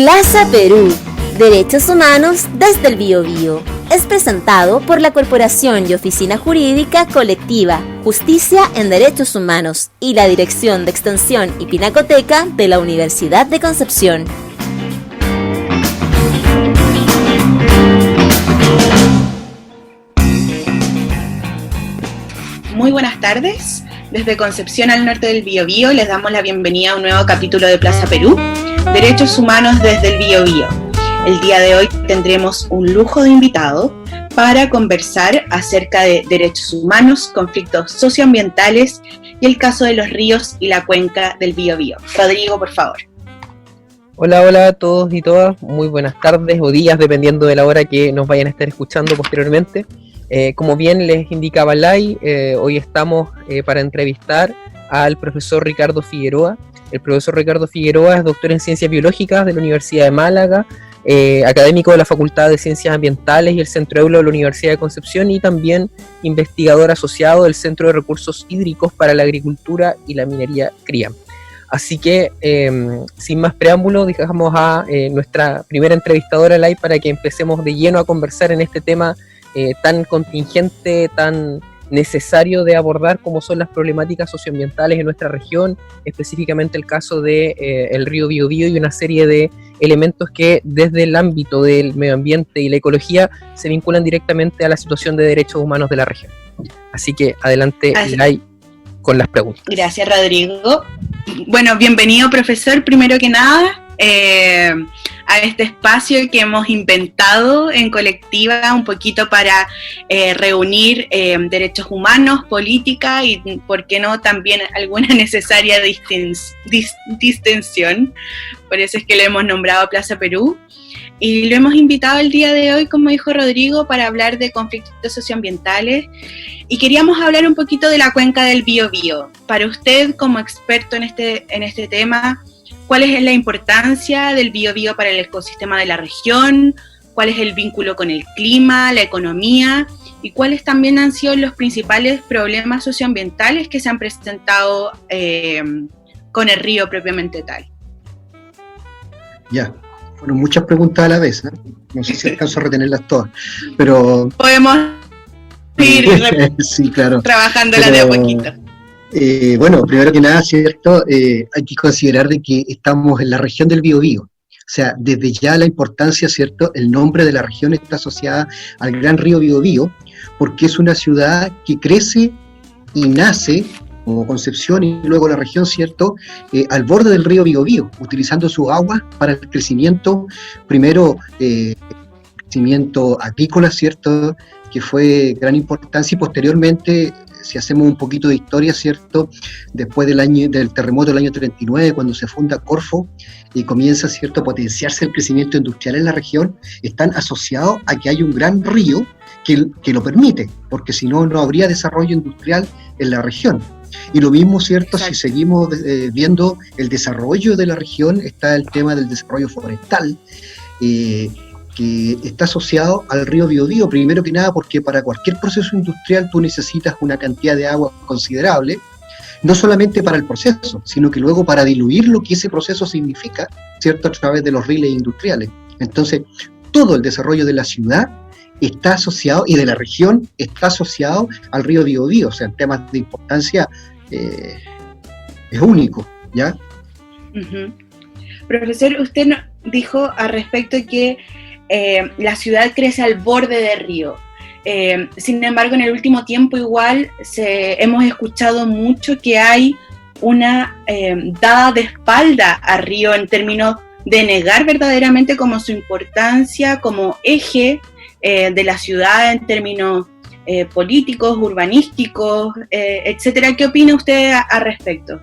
Plaza Perú, Derechos Humanos desde el Biobío. Es presentado por la Corporación y Oficina Jurídica Colectiva, Justicia en Derechos Humanos y la Dirección de Extensión y Pinacoteca de la Universidad de Concepción. Muy buenas tardes. Desde Concepción al norte del Biobío les damos la bienvenida a un nuevo capítulo de Plaza Perú, Derechos Humanos desde el Biobío. El día de hoy tendremos un lujo de invitado para conversar acerca de derechos humanos, conflictos socioambientales y el caso de los ríos y la cuenca del Biobío. Rodrigo, por favor. Hola a todos y todas, muy buenas tardes o días, dependiendo de la hora que nos vayan a estar escuchando posteriormente. Como bien les indicaba Lai, hoy estamos para entrevistar al profesor Ricardo Figueroa. El profesor Ricardo Figueroa es doctor en Ciencias Biológicas de la Universidad de Málaga, académico de la Facultad de Ciencias Ambientales y el Centro EULO de la Universidad de Concepción y también investigador asociado del Centro de Recursos Hídricos para la Agricultura y la Minería CRIAM. Así que, sin más preámbulos, dejamos a nuestra primera entrevistadora, Lai, para que empecemos de lleno a conversar en este tema tan contingente, tan necesario de abordar como son las problemáticas socioambientales en nuestra región, específicamente el caso de el río Biobío y una serie de elementos que desde el ámbito del medio ambiente y la ecología se vinculan directamente a la situación de derechos humanos de la región. Así que adelante, Lai, con las preguntas. Gracias, Rodrigo. Bueno, bienvenido, profesor, primero que nada, a este espacio que hemos inventado en colectiva un poquito para reunir derechos humanos, política y, por qué no, también alguna necesaria distensión. Por eso es que lo hemos nombrado Plaza Perú. Y lo hemos invitado el día de hoy, como dijo Rodrigo, para hablar de conflictos socioambientales. Y queríamos hablar un poquito de la cuenca del Biobío. Para usted, como experto en este tema, ¿cuál es la importancia del Biobío para el ecosistema de la región? ¿Cuál es el vínculo con el clima, la economía? ¿Y cuáles también han sido los principales problemas socioambientales que se han presentado con el río propiamente tal? Ya, fueron muchas preguntas a la vez, ¿eh? No sé si alcanzo a retenerlas todas, pero... Podemos ir sí, claro, trabajándolas de a poquito. Bueno, primero que nada, ¿cierto? Hay que considerar de que estamos en la región del Biobío. O sea, desde ya la importancia, ¿cierto? El nombre de la región está asociada al gran río Biobío, porque es una ciudad que crece y nace como Concepción y luego la región, ¿cierto? Al borde del río Biobío, utilizando sus aguas para el crecimiento, primero crecimiento agrícola, ¿cierto? Que fue gran importancia y posteriormente, si hacemos un poquito de historia, ¿cierto? Después del terremoto del año 39, cuando se funda Corfo y comienza, ¿cierto?, a potenciarse el crecimiento industrial en la región, están asociados a que hay un gran río que lo permite, porque si no, no habría desarrollo industrial en la región. Y lo mismo, ¿cierto? Exacto. Si seguimos viendo el desarrollo de la región, está el tema del desarrollo forestal, que está asociado al río Biobío, primero que nada porque para cualquier proceso industrial tú necesitas una cantidad de agua considerable, no solamente para el proceso, sino que luego para diluir lo que ese proceso significa, ¿cierto?, a través de los riles industriales. Entonces, todo el desarrollo de la ciudad está asociado, y de la región está asociado al río Biobío, o sea, en temas de importancia es único, ¿ya? Uh-huh. Profesor, usted dijo al respecto que la ciudad crece al borde del río. Sin embargo, en el último tiempo igual hemos escuchado mucho que hay una dada de espalda al río en términos de negar verdaderamente como su importancia como eje de la ciudad en términos políticos, urbanísticos, etcétera. ¿Qué opina usted al respecto?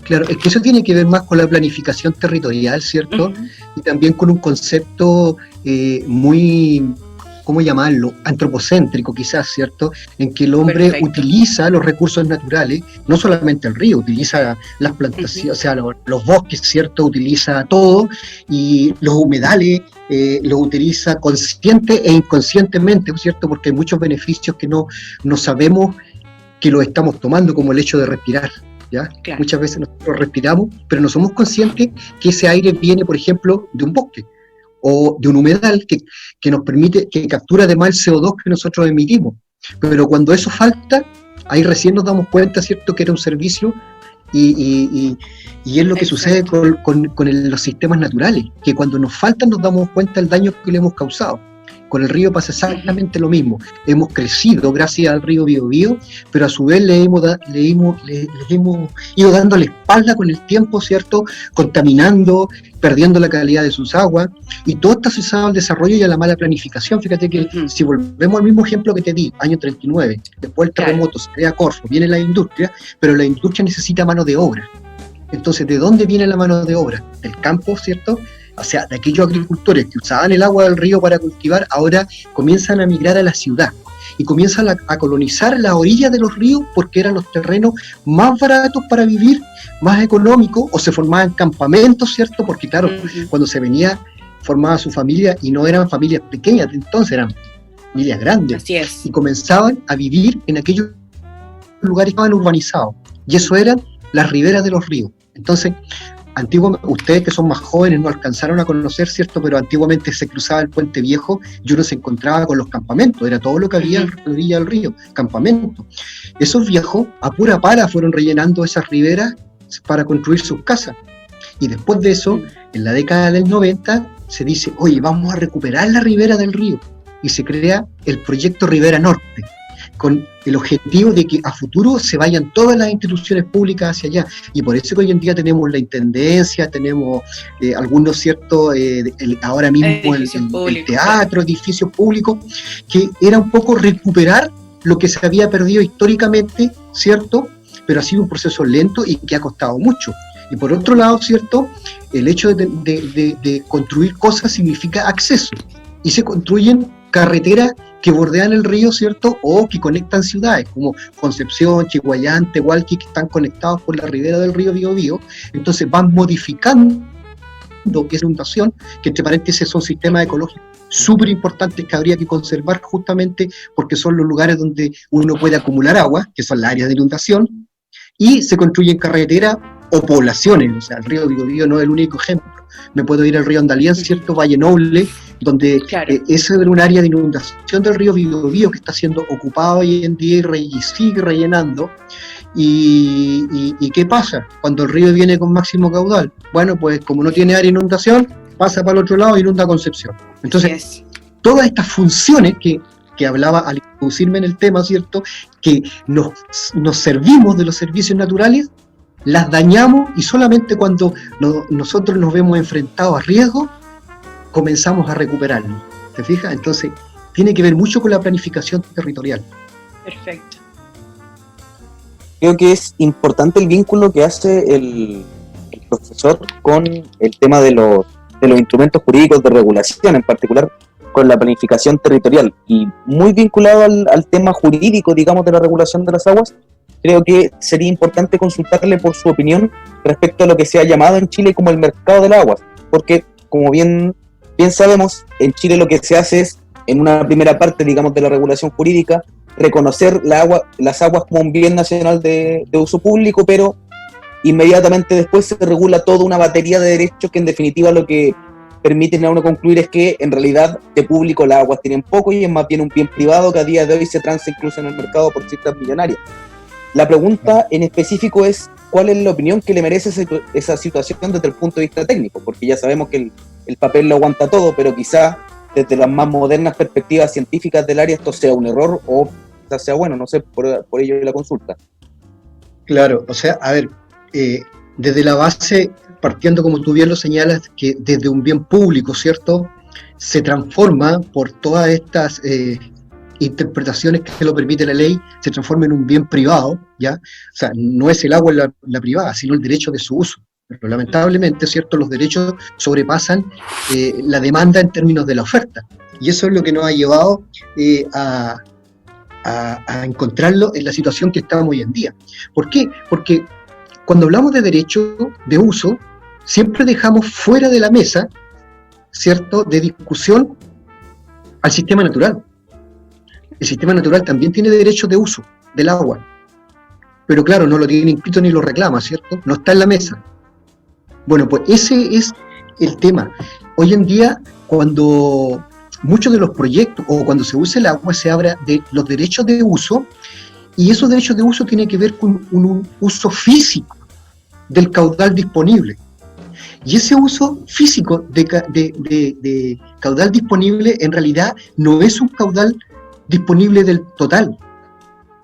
Claro, es que eso tiene que ver más con la planificación territorial, ¿cierto? Uh-huh. Y también con un concepto muy, ¿cómo llamarlo?, antropocéntrico quizás, ¿cierto? En que el hombre Perfecto. Utiliza los recursos naturales, no solamente el río, utiliza las plantaciones, uh-huh. O sea, los bosques, ¿cierto? Utiliza todo, y los humedales los utiliza consciente e inconscientemente, ¿cierto? Porque hay muchos beneficios que no sabemos que los estamos tomando, como el hecho de respirar. ¿ya? Claro. Muchas veces nosotros respiramos, pero no somos conscientes que ese aire viene, por ejemplo, de un bosque o de un humedal que nos permite, que captura además el CO2 que nosotros emitimos. Pero cuando eso falta, ahí recién nos damos cuenta, ¿cierto?, que era un servicio y es lo que sucede con los sistemas naturales, que cuando nos faltan nos damos cuenta del daño que le hemos causado. Con el río pasa exactamente lo mismo. Hemos crecido gracias al río Biobío, pero a su vez le hemos ido dando la espalda con el tiempo, ¿cierto?, contaminando, perdiendo la calidad de sus aguas, y todo está asociado al desarrollo y a la mala planificación. Fíjate que si volvemos al mismo ejemplo que te di, año 39, después del terremoto, se crea Corfo, viene la industria, pero la industria necesita mano de obra. Entonces, ¿de dónde viene la mano de obra? Del campo, ¿cierto? O sea, de aquellos agricultores que usaban el agua del río para cultivar, ahora comienzan a migrar a la ciudad y comienzan a colonizar la orilla de los ríos porque eran los terrenos más baratos para vivir, más económicos, o se formaban campamentos, ¿cierto? Porque claro, cuando se venía, formaba su familia y no eran familias pequeñas, entonces eran familias grandes. Así es. Y comenzaban a vivir en aquellos lugares que estaban urbanizados. Y eso eran las riberas de los ríos. Entonces, antiguamente, ustedes que son más jóvenes no alcanzaron a conocer, ¿cierto? Pero antiguamente se cruzaba el Puente Viejo y uno se encontraba con los campamentos, era todo lo que había en la orilla del río, campamentos. Esos viejos a pura pala fueron rellenando esas riberas para construir sus casas. Y después de eso, en la década del 90, se dice, oye, vamos a recuperar la ribera del río. Y se crea el proyecto Ribera Norte, con el objetivo de que a futuro se vayan todas las instituciones públicas hacia allá. Y por eso que hoy en día tenemos la intendencia, tenemos algunos ciertos, ahora mismo el teatro, edificios públicos, que era un poco recuperar lo que se había perdido históricamente, ¿cierto? Pero ha sido un proceso lento y que ha costado mucho. Y por otro lado, ¿cierto?, el hecho de construir cosas significa acceso. Y se construyen carreteras que bordean el río, ¿cierto?, o que conectan ciudades, como Concepción, Chihuayán, Tehualqui, que están conectados por la ribera del río Biobío. Entonces van modificando esa inundación, que entre paréntesis son sistemas ecológicos súper importantes que habría que conservar justamente porque son los lugares donde uno puede acumular agua, que son las áreas de inundación, y se construyen carreteras o poblaciones. O sea, el río Biobío no es el único ejemplo. Me puedo ir al río Andalién, ¿cierto?, Valle Noble, donde eso era un área de inundación del río Biobío que está siendo ocupado hoy en día y sigue rellenando. ¿Y qué pasa cuando el río viene con máximo caudal? Bueno, pues como no tiene área de inundación, pasa para el otro lado e inunda Concepción. Entonces, todas estas funciones que hablaba al introducirme en el tema, ¿cierto?, que nos servimos de los servicios naturales, las dañamos, y solamente cuando nosotros nos vemos enfrentados a riesgo, comenzamos a recuperarlo. ¿Te fijas? Entonces, tiene que ver mucho con la planificación territorial. Perfecto. Creo que es importante el vínculo que hace el profesor con el tema de los instrumentos jurídicos de regulación, en particular con la planificación territorial, y muy vinculado al tema jurídico, digamos, de la regulación de las aguas. Creo que sería importante consultarle por su opinión respecto a lo que se ha llamado en Chile como el mercado del agua, porque, como bien sabemos, en Chile lo que se hace es, en una primera parte, digamos, de la regulación jurídica, reconocer las aguas como un bien nacional de uso público, pero inmediatamente después se regula toda una batería de derechos que en definitiva lo que permiten a uno concluir es que en realidad de público las aguas tienen poco y es más bien un bien privado que a día de hoy se transa incluso en el mercado por cifras millonarias. La pregunta en específico es cuál es la opinión que le merece esa situación desde el punto de vista técnico, porque ya sabemos que el papel lo aguanta todo, pero quizá desde las más modernas perspectivas científicas del área esto sea un error o quizás sea bueno, no sé, por ello la consulta. Claro, o sea, a ver, desde la base, partiendo como tú bien lo señalas, que desde un bien público, ¿cierto?, se transforma por todas estas interpretaciones que lo permite la ley, se transforma en un bien privado, ¿ya? O sea, no es el agua la privada, sino el derecho de su uso. Pero lamentablemente, ¿cierto?, los derechos sobrepasan la demanda en términos de la oferta. Y eso es lo que nos ha llevado a encontrarlo en la situación que estamos hoy en día. ¿Por qué? Porque cuando hablamos de derecho de uso, siempre dejamos fuera de la mesa, ¿cierto?, de discusión al sistema natural. El sistema natural también tiene derechos de uso del agua, pero claro, no lo tiene inscrito ni lo reclama, ¿cierto? No está en la mesa. Bueno, pues ese es el tema. Hoy en día, cuando muchos de los proyectos o cuando se usa el agua, se habla de los derechos de uso, y esos derechos de uso tienen que ver con un uso físico del caudal disponible. Y ese uso físico de caudal disponible en realidad no es un caudal disponible del total,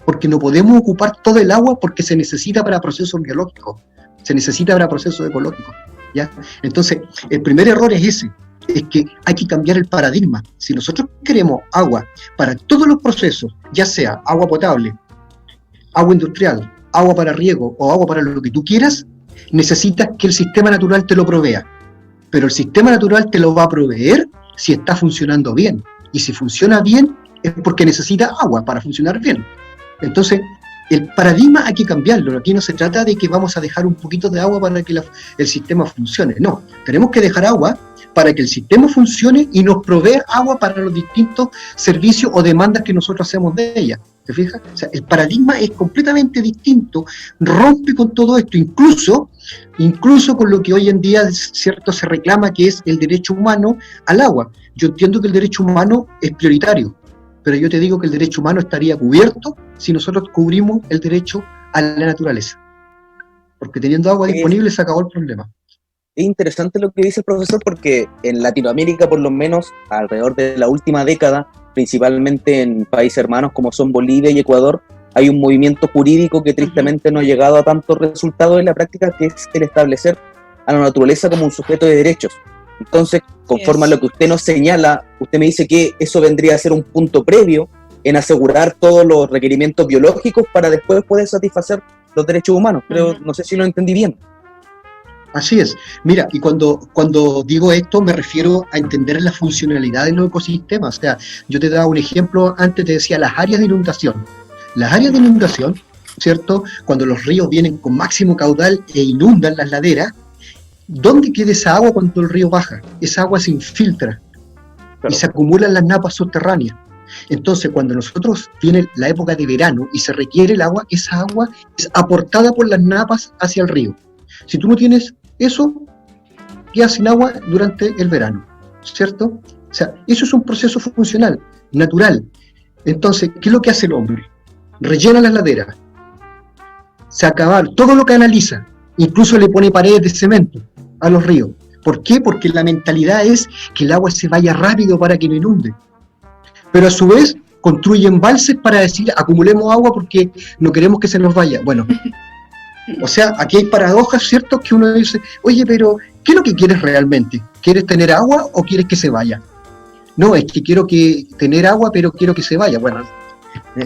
porque no podemos ocupar todo el agua porque se necesita para procesos biológicos, se necesita para procesos ecológicos, ¿ya? Entonces, el primer error es ese, es que hay que cambiar el paradigma. Si nosotros queremos agua para todos los procesos, ya sea agua potable, agua industrial, agua para riego o agua para lo que tú quieras, necesitas que el sistema natural te lo provea. Pero el sistema natural te lo va a proveer si está funcionando bien. Y si funciona bien, es porque necesita agua para funcionar bien. Entonces, el paradigma hay que cambiarlo. Aquí no se trata de que vamos a dejar un poquito de agua para que el sistema funcione. No, tenemos que dejar agua para que el sistema funcione y nos provea agua para los distintos servicios o demandas que nosotros hacemos de ella. ¿Te fijas? O sea, el paradigma es completamente distinto, rompe con todo esto, incluso con lo que hoy en día, cierto, se reclama, que es el derecho humano al agua. Yo entiendo que el derecho humano es prioritario, pero yo te digo que el derecho humano estaría cubierto si nosotros cubrimos el derecho a la naturaleza. Porque teniendo agua disponible se acabó el problema. Es interesante lo que dice el profesor, porque en Latinoamérica, por lo menos alrededor de la última década, principalmente en países hermanos como son Bolivia y Ecuador, hay un movimiento jurídico que tristemente no ha llegado a tantos resultados en la práctica, que es el establecer a la naturaleza como un sujeto de derechos. Entonces, conforme a lo que usted nos señala, usted me dice que eso vendría a ser un punto previo en asegurar todos los requerimientos biológicos para después poder satisfacer los derechos humanos. Pero no sé si lo entendí bien. Así es. Mira, y cuando digo esto me refiero a entender la funcionalidad de los ecosistemas. O sea, yo te daba un ejemplo, antes te decía las áreas de inundación. Las áreas de inundación, ¿cierto? Cuando los ríos vienen con máximo caudal e inundan las laderas, ¿dónde queda esa agua cuando el río baja? Esa agua se infiltra y se acumula en las napas subterráneas. Entonces, cuando nosotros viene la época de verano y se requiere el agua, esa agua es aportada por las napas hacia el río. Si tú no tienes eso, quedas sin agua durante el verano, ¿cierto? O sea, eso es un proceso funcional, natural. Entonces, ¿qué es lo que hace el hombre? Rellena las laderas, se acaba todo lo canaliza, incluso le pone paredes de cemento a los ríos. ¿Por qué? Porque la mentalidad es que el agua se vaya rápido para que no inunde. Pero a su vez construyen embalses para decir, acumulemos agua porque no queremos que se nos vaya. Bueno, o sea, aquí hay paradojas, ¿cierto? Que uno dice, oye, pero ¿qué es lo que quieres realmente? ¿Quieres tener agua o quieres que se vaya? No, es que quiero tener agua, pero quiero que se vaya. Bueno,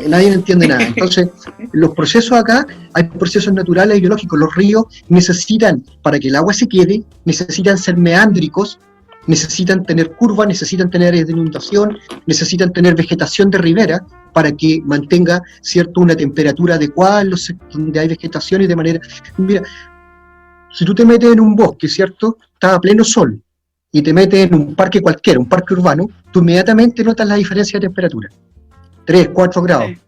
nadie entiende nada. Entonces, los procesos acá, hay procesos naturales y biológicos. Los ríos necesitan, para que el agua se quede, necesitan ser meándricos, necesitan tener curvas, necesitan tener áreas de inundación, necesitan tener vegetación de ribera para que mantenga, ¿cierto?, una temperatura adecuada donde hay vegetación y de manera... Mira, si tú te metes en un bosque, ¿cierto?, está a pleno sol, y te metes en un parque cualquiera, un parque urbano, tú inmediatamente notas la diferencia de temperatura. 3, 4 grados. Sí.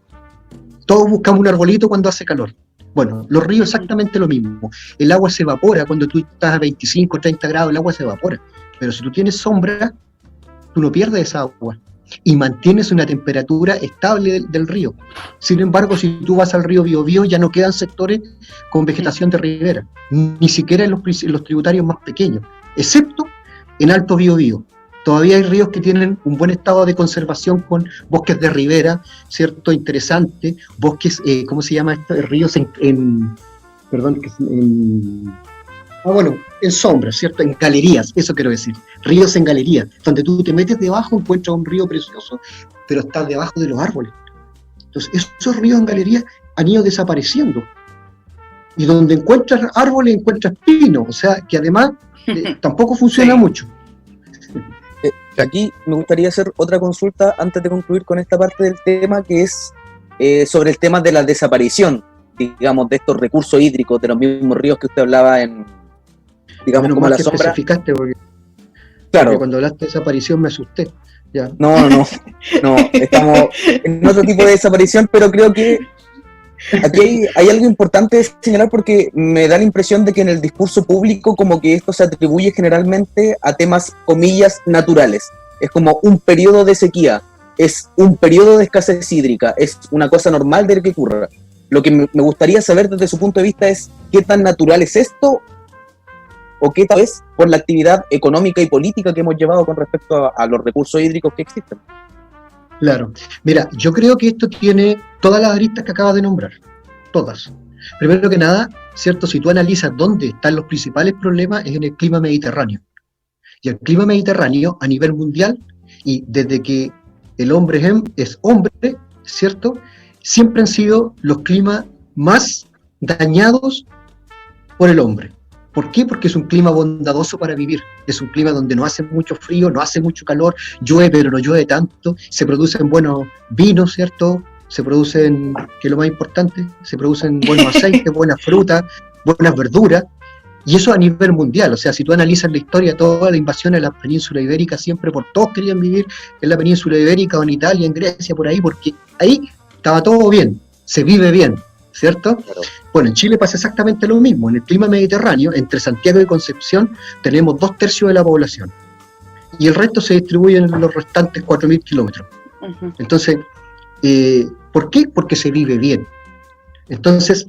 Todos buscamos un arbolito cuando hace calor. Bueno, los ríos exactamente lo mismo. El agua se evapora cuando tú estás a 25, 30 grados, el agua se evapora. Pero si tú tienes sombra, tú no pierdes esa agua y mantienes una temperatura estable del río. Sin embargo, si tú vas al río Biobío, ya no quedan sectores con vegetación de ribera, ni siquiera en los tributarios más pequeños, excepto en Alto Biobío. Todavía hay ríos que tienen un buen estado de conservación con bosques de ribera, ¿cierto? Interesante, bosques, ¿cómo se llama esto? Ríos en sombra, ¿cierto? En galerías, eso quiero decir. Ríos en galerías, donde tú te metes debajo, encuentras un río precioso, pero estás debajo de los árboles. Entonces, esos ríos en galerías han ido desapareciendo. Y donde encuentras árboles, encuentras pinos, o sea, que además tampoco funciona mucho. Aquí me gustaría hacer otra consulta antes de concluir con esta parte del tema, que es sobre el tema de la desaparición, digamos, de estos recursos hídricos, de los mismos ríos que usted hablaba en, digamos, como la sombra. Porque, claro. Porque cuando hablaste de desaparición me asusté. Ya. No, estamos en otro tipo de desaparición, pero creo que Aquí hay algo importante de señalar porque me da la impresión de que en el discurso público como que esto se atribuye generalmente a temas, comillas, naturales. Es como un periodo de sequía, es un periodo de escasez hídrica, es una cosa normal de que ocurra. Lo que me gustaría saber desde su punto de vista es qué tan natural es esto o qué tal vez por la actividad económica y política que hemos llevado con respecto a los recursos hídricos que existen. Claro. Mira, yo creo que esto tiene todas las aristas que acabas de nombrar. Todas. Primero que nada, ¿cierto? Si tú analizas dónde están los principales problemas, es en el clima mediterráneo. Y el clima mediterráneo a nivel mundial, y desde que el hombre es hombre, ¿cierto? Siempre han sido los climas más dañados por el hombre. ¿Por qué? Porque es un clima bondadoso para vivir. Es un clima donde no hace mucho frío, no hace mucho calor, llueve pero no llueve tanto, se producen buenos vinos, ¿cierto? Se producen, que es lo más importante, se producen buenos aceites, buenas frutas, buenas verduras, y eso a nivel mundial. O sea, si tú analizas la historia, toda la invasión a la península ibérica, siempre por todos querían vivir en la península ibérica o en Italia, en Grecia, por ahí, porque ahí estaba todo bien, se vive bien, ¿cierto? Claro. Bueno, en Chile pasa exactamente lo mismo. En el clima mediterráneo, entre Santiago y Concepción, tenemos 2/3 de la población. Y el resto se distribuye en los restantes 4.000 kilómetros. Ujú. Entonces, ¿por qué? Porque se vive bien. Entonces,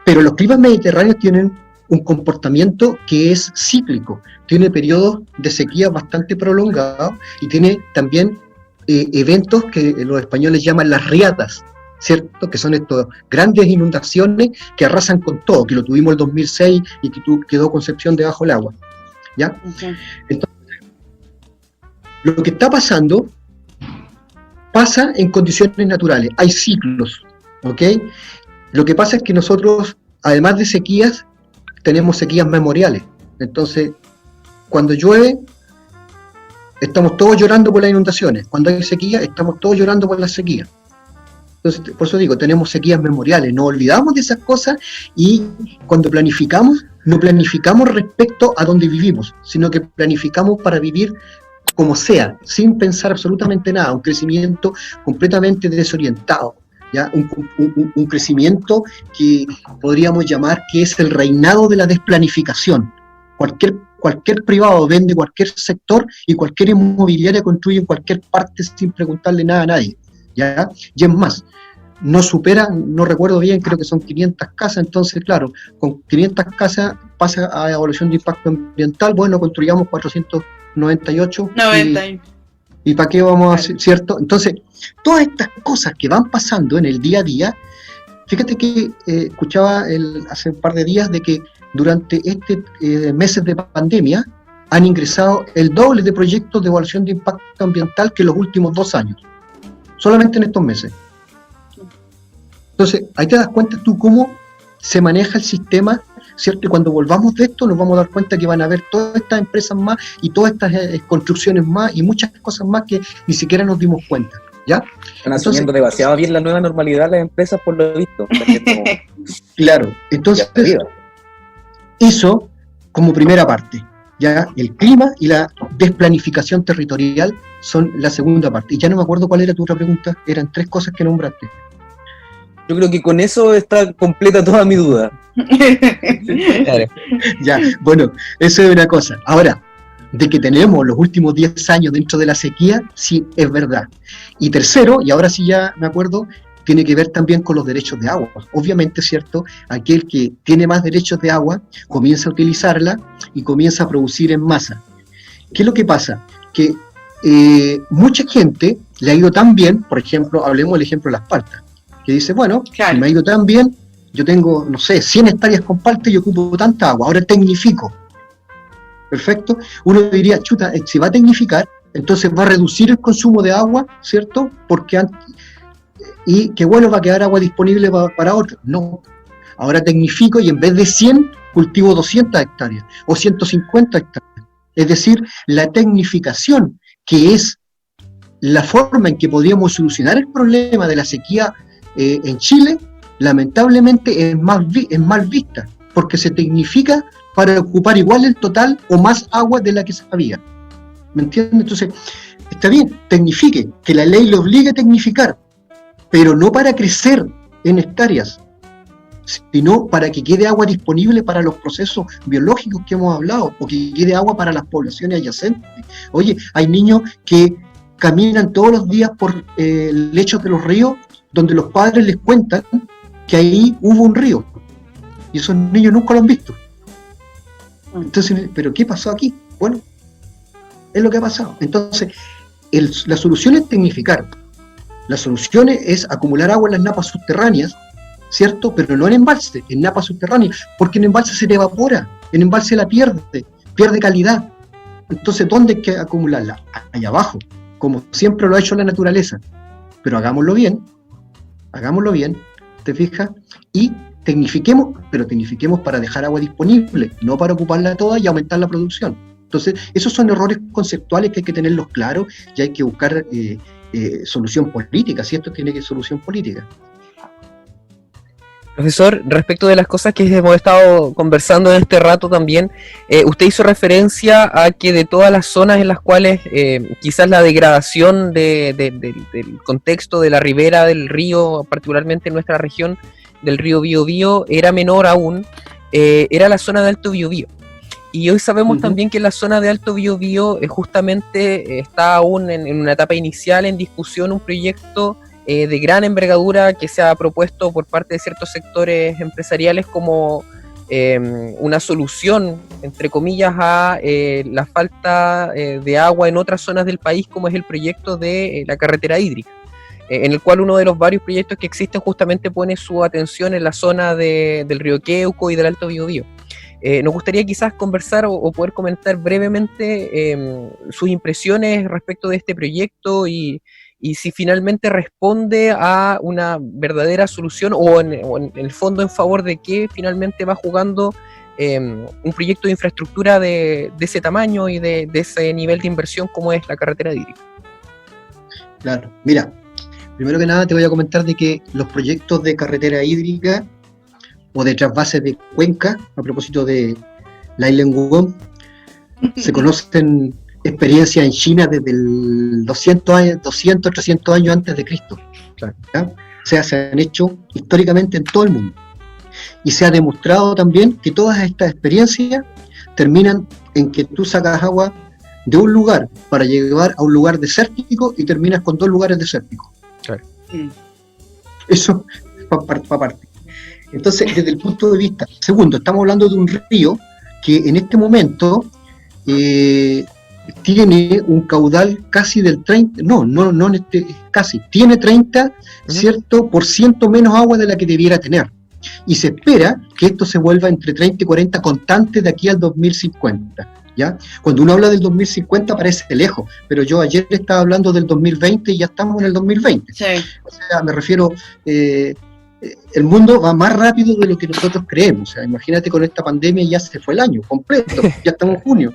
pero los climas mediterráneos tienen un comportamiento que es cíclico. Tiene periodos de sequía bastante prolongados y tiene también eventos que los españoles llaman las riatas, ¿cierto? Que son estas grandes inundaciones que arrasan con todo, que lo tuvimos el 2006 y que quedó Concepción debajo del agua, ¿ya? Okay. Entonces, lo que está pasando pasa en condiciones naturales, hay ciclos, ¿ok? Lo que pasa es que nosotros, además de sequías, tenemos sequías memoriales. Entonces, cuando llueve, estamos todos llorando por las inundaciones. Cuando hay sequía, estamos todos llorando por las sequías. Entonces, por eso digo, tenemos sequías memoriales, no olvidamos de esas cosas y cuando planificamos, no planificamos respecto a donde vivimos, sino que planificamos para vivir como sea, sin pensar absolutamente nada, un crecimiento completamente desorientado, ¿ya? Un crecimiento que podríamos llamar que es el reinado de la desplanificación. Cualquier privado vende cualquier sector y cualquier inmobiliaria construye en cualquier parte sin preguntarle nada a nadie, ¿ya? Y es más, no supera, no recuerdo bien, creo que son 500 casas, entonces claro, con 500 casas pasa a evaluación de impacto ambiental, bueno, construyamos 498 y ¿para qué vamos a hacer, cierto? Entonces, todas estas cosas que van pasando en el día a día, fíjate que escuchaba hace un par de días de que durante meses de pandemia han ingresado el doble de proyectos de evaluación de impacto ambiental que los últimos 2 años, solamente en estos meses. Entonces, ahí te das cuenta tú cómo se maneja el sistema, ¿cierto? Y cuando volvamos de esto nos vamos a dar cuenta que van a haber todas estas empresas más y todas estas construcciones más y muchas cosas más que ni siquiera nos dimos cuenta, ¿ya? Están asumiendo demasiado bien la nueva normalidad las empresas, por lo visto. Claro, entonces eso como primera parte, ya el clima y la desplanificación territorial son la segunda parte. Y ya no me acuerdo cuál era tu otra pregunta, eran 3 cosas que nombraste. Yo creo que con eso está completa toda mi duda. Claro. Ya, bueno, eso es una cosa. Ahora, de que tenemos los últimos 10 años dentro de la sequía, sí, es verdad. Y tercero, y ahora sí ya me acuerdo, tiene que ver también con los derechos de agua. Obviamente, ¿cierto? Aquel que tiene más derechos de agua comienza a utilizarla y comienza a producir en masa. ¿Qué es lo que pasa? Que mucha gente le ha ido tan bien, por ejemplo, hablemos del ejemplo de las paltas, que dice, bueno, claro, si me ha ido tan bien, yo tengo, no sé, 100 hectáreas con palta y yo ocupo tanta agua, ahora tecnifico. Perfecto. Uno diría, chuta, si va a tecnificar, entonces va a reducir el consumo de agua, ¿cierto? Y que bueno, va a quedar agua disponible para otros. No. Ahora tecnifico y en vez de 100, cultivo 200 hectáreas o 150 hectáreas. Es decir, la tecnificación, que es la forma en que podríamos solucionar el problema de la sequía en Chile, lamentablemente es mal vista, porque se tecnifica para ocupar igual el total o más agua de la que se había. ¿Me entiendes? Entonces, está bien, tecnifique, que la ley le obligue a tecnificar, pero no para crecer en hectáreas, sino para que quede agua disponible para los procesos biológicos que hemos hablado, o que quede agua para las poblaciones adyacentes. Oye, hay niños que caminan todos los días por lechos de los ríos, donde los padres les cuentan que ahí hubo un río, y esos niños nunca lo han visto. Entonces, ¿pero qué pasó aquí? Bueno, es lo que ha pasado. Entonces, la solución es tecnificar. La solución es acumular agua en las napas subterráneas, ¿cierto? Pero no en embalse, en napas subterráneas, porque en embalse se te evapora, en embalse la pierde calidad. Entonces, ¿dónde hay que acumularla? Allá abajo, como siempre lo ha hecho la naturaleza. Pero hagámoslo bien, ¿te fijas? Y tecnifiquemos, pero tecnifiquemos para dejar agua disponible, no para ocuparla toda y aumentar la producción. Entonces, esos son errores conceptuales que hay que tenerlos claros y hay que buscar solución política, si esto tiene que ser solución política. Profesor, respecto de las cosas que hemos estado conversando en este rato también, usted hizo referencia a que de todas las zonas en las cuales quizás la degradación del contexto de la ribera del río, particularmente en nuestra región del río Biobío, era menor aún, era la zona de Alto Biobío. Y hoy sabemos también que la zona de Alto Biobío justamente está aún en una etapa inicial en discusión un proyecto de gran envergadura que se ha propuesto por parte de ciertos sectores empresariales como una solución, entre comillas, a la falta de agua en otras zonas del país, como es el proyecto de la carretera hídrica, en el cual uno de los varios proyectos que existen justamente pone su atención en la zona del río Queuco y del Alto Biobío. Nos gustaría quizás conversar o poder comentar brevemente sus impresiones respecto de este proyecto y si finalmente responde a una verdadera solución o en el fondo en favor de qué finalmente va jugando un proyecto de infraestructura de ese tamaño y de ese nivel de inversión como es la carretera hídrica. Claro, mira, primero que nada te voy a comentar de que los proyectos de carretera hídrica o de trasvases de cuenca, a propósito de la Isla Wugong, se conocen experiencias en China desde el 200, 300 años antes de Cristo. Claro, ¿ya? O sea, se han hecho históricamente en todo el mundo. Y se ha demostrado también que todas estas experiencias terminan en que tú sacas agua de un lugar para llevar a un lugar desértico y terminas con 2 lugares desérticos. Claro. Eso para parte. Entonces, desde el punto de vista, segundo, estamos hablando de un río que en este momento tiene un caudal casi del 30, tiene 30, ¿cierto?, por ciento menos agua de la que debiera tener. Y se espera que esto se vuelva entre 30 y 40 constantes de aquí al 2050, ¿ya? Cuando uno habla del 2050 parece lejos, pero yo ayer estaba hablando del 2020 y ya estamos en el 2020. Sí. O sea, me refiero... el mundo va más rápido de lo que nosotros creemos. O sea, imagínate, con esta pandemia ya se fue el año completo, ya estamos en junio.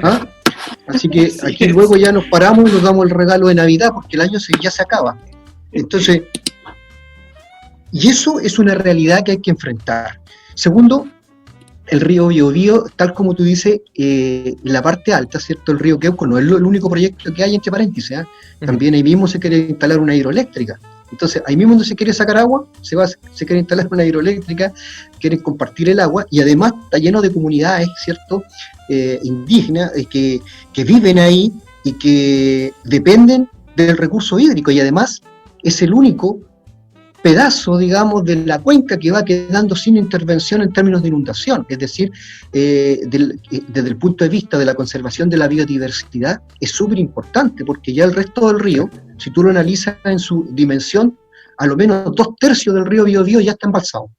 ¿Ah? Así que aquí luego ya nos paramos y nos damos el regalo de Navidad, porque el año ya se acaba. Entonces, y eso es una realidad que hay que enfrentar. Segundo, el río Biobío, tal como tú dices, en la parte alta, ¿cierto? El río Queuco no es el único proyecto que hay, entre paréntesis, ¿eh? También ahí mismo se quiere instalar una hidroeléctrica. Entonces, ahí mismo donde se quiere sacar agua, se quiere instalar una hidroeléctrica, quieren compartir el agua, y además está lleno de comunidades, ¿cierto?, indígenas, que viven ahí y que dependen del recurso hídrico, y además es el único pedazo, digamos, de la cuenca que va quedando sin intervención en términos de inundación. Es decir, desde el punto de vista de la conservación de la biodiversidad, es súper importante, porque ya el resto del río, si tú lo analizas en su dimensión, a lo menos 2/3 del río Biobío ya está embalsado.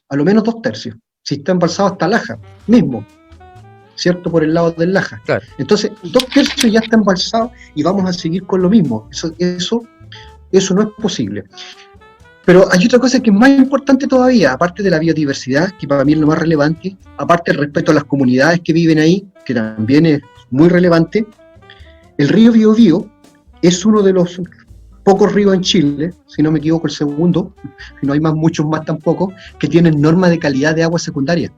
A lo menos 2/3. Si está embalsado hasta Laja, mismo, ¿cierto? Por el lado del Laja. Claro. Entonces, 2/3 ya está embalsado y vamos a seguir con lo mismo. Eso no es posible. Pero hay otra cosa que es más importante todavía, aparte de la biodiversidad, que para mí es lo más relevante, aparte del respeto a las comunidades que viven ahí, que también es muy relevante. El río Biobío es uno de los pocos ríos en Chile, si no me equivoco el segundo, y no hay muchos más tampoco, que tienen norma de calidad de agua secundaria,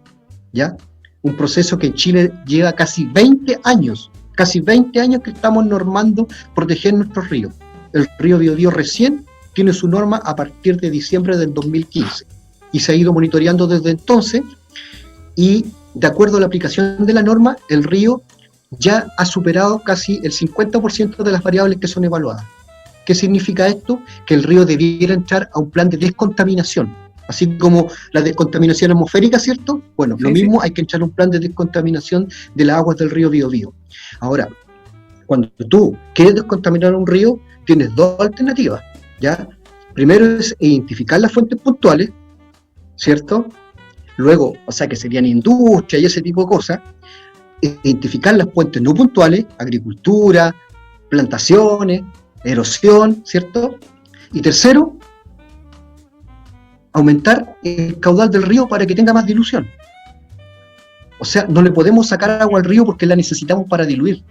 ¿ya? Un proceso que en Chile lleva casi 20 años que estamos normando proteger nuestros ríos. El río Biobío recién tiene su norma a partir de diciembre del 2015. y se ha ido monitoreando desde entonces, y de acuerdo a la aplicación de la norma, el río ya ha superado casi el 50% de las variables que son evaluadas. ¿Qué significa esto? Que el río debiera entrar a un plan de descontaminación, así como la descontaminación atmosférica, ¿cierto? Bueno, lo mismo, hay que entrar a un plan de descontaminación de las aguas del río Biobío. Ahora, cuando tú quieres descontaminar un río, tienes dos alternativas, ¿ya? Primero es identificar las fuentes puntuales, ¿cierto? Luego, o sea, que serían industria y ese tipo de cosas, identificar las fuentes no puntuales, agricultura, plantaciones, erosión, ¿cierto? Y tercero, aumentar el caudal del río para que tenga más dilución. O sea, no le podemos sacar agua al río porque la necesitamos para diluir.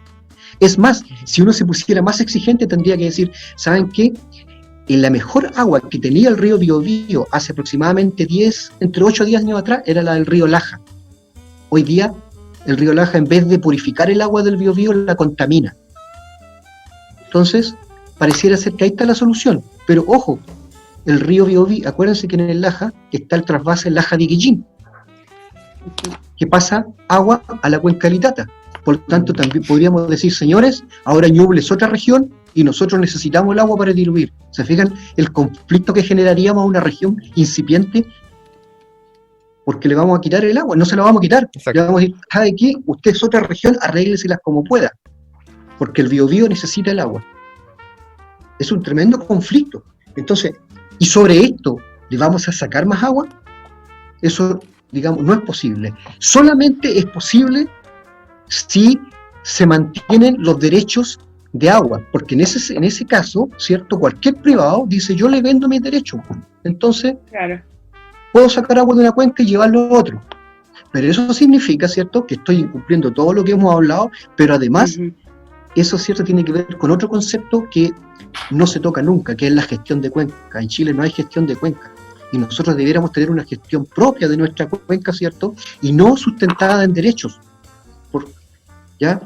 Es más, si uno se pusiera más exigente, tendría que decir, ¿saben qué? En la mejor agua que tenía el río Biobío hace aproximadamente entre 8 y 10 años atrás, era la del río Laja. Hoy día, el río Laja, en vez de purificar el agua del Biobío, la contamina. Entonces, pareciera ser que ahí está la solución. Pero ojo, el río Biobío, acuérdense que en el Laja está el trasvase Laja de Guillín, que pasa agua a la cuenca del Itata. Por lo tanto, también podríamos decir, señores, ahora Ñuble es otra región y nosotros necesitamos el agua para diluir. ¿Se fijan el conflicto que generaríamos a una región incipiente? Porque le vamos a quitar el agua, no se la vamos a quitar. Exacto. Le vamos a decir, ¿sabe qué? Usted es otra región, arrégleselas como pueda, porque el Biobío necesita el agua. Es un tremendo conflicto. Entonces, y sobre esto, ¿le vamos a sacar más agua? Eso, digamos, no es posible. Solamente es posible si se mantienen los derechos de agua, porque en ese caso, ¿cierto? Cualquier privado dice, yo le vendo mis derechos. Entonces, Claro. puedo sacar agua de una cuenca y llevarlo a otro. Pero eso significa, ¿cierto?, que estoy incumpliendo todo lo que hemos hablado, pero además, eso, ¿cierto?, tiene que ver con otro concepto que no se toca nunca, que es la gestión de cuenca. En Chile no hay gestión de cuenca, y nosotros debiéramos tener una gestión propia de nuestra cuenca, ¿cierto?, y no sustentada en derechos, ¿ya?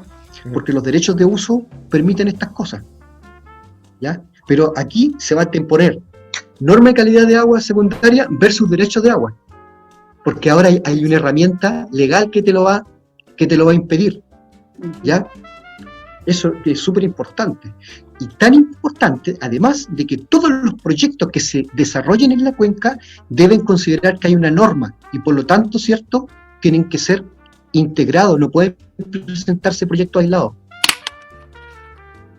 Porque los derechos de uso permiten estas cosas, ¿ya? Pero aquí se va a temponer norma de calidad de agua secundaria versus derechos de agua, porque ahora hay una herramienta legal que te lo va a impedir, ¿ya? Eso es súper importante, y tan importante, además, de que todos los proyectos que se desarrollen en la cuenca deben considerar que hay una norma, y por lo tanto, ¿cierto?, tienen que ser integrados, no pueden presentarse proyectos aislados.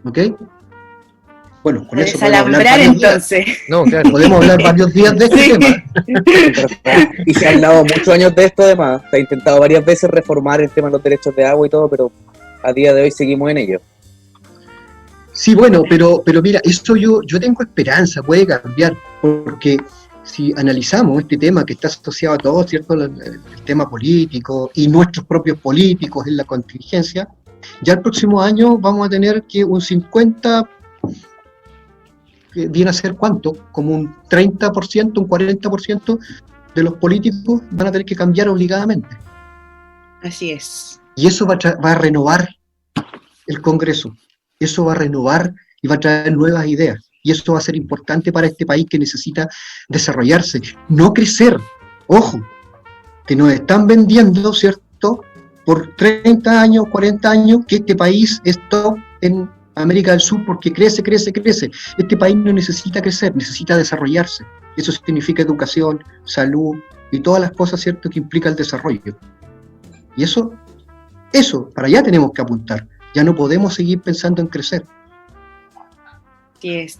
¿Ok? Bueno, con eso podemos hablar Desalambrar varios días. entonces. No, claro. Podemos hablar varios días de este Sí. tema. Y se ha hablado muchos años de esto, además. Se ha intentado varias veces reformar el tema de los derechos de agua y todo, pero a día de hoy seguimos en ello. Sí, bueno, pero mira, esto yo tengo esperanza, puede cambiar, porque si analizamos este tema que está asociado a todo, ¿cierto?, el tema político y nuestros propios políticos en la contingencia, ya el próximo año vamos a tener que un 50, que viene a ser ¿cuánto? Como un 30%, un 40% de los políticos van a tener que cambiar obligadamente. Así es. Y eso va a renovar el Congreso, eso va a renovar y va a traer nuevas ideas. Y eso va a ser importante para este país que necesita desarrollarse, no crecer. Ojo, que nos están vendiendo, ¿cierto?, por 30 años, 40 años, que este país es top en América del Sur porque crece. Este país no necesita crecer, necesita desarrollarse. Eso significa educación, salud y todas las cosas, ¿cierto?, que implica el desarrollo. Y eso, para allá tenemos que apuntar. Ya no podemos seguir pensando en crecer. Así es.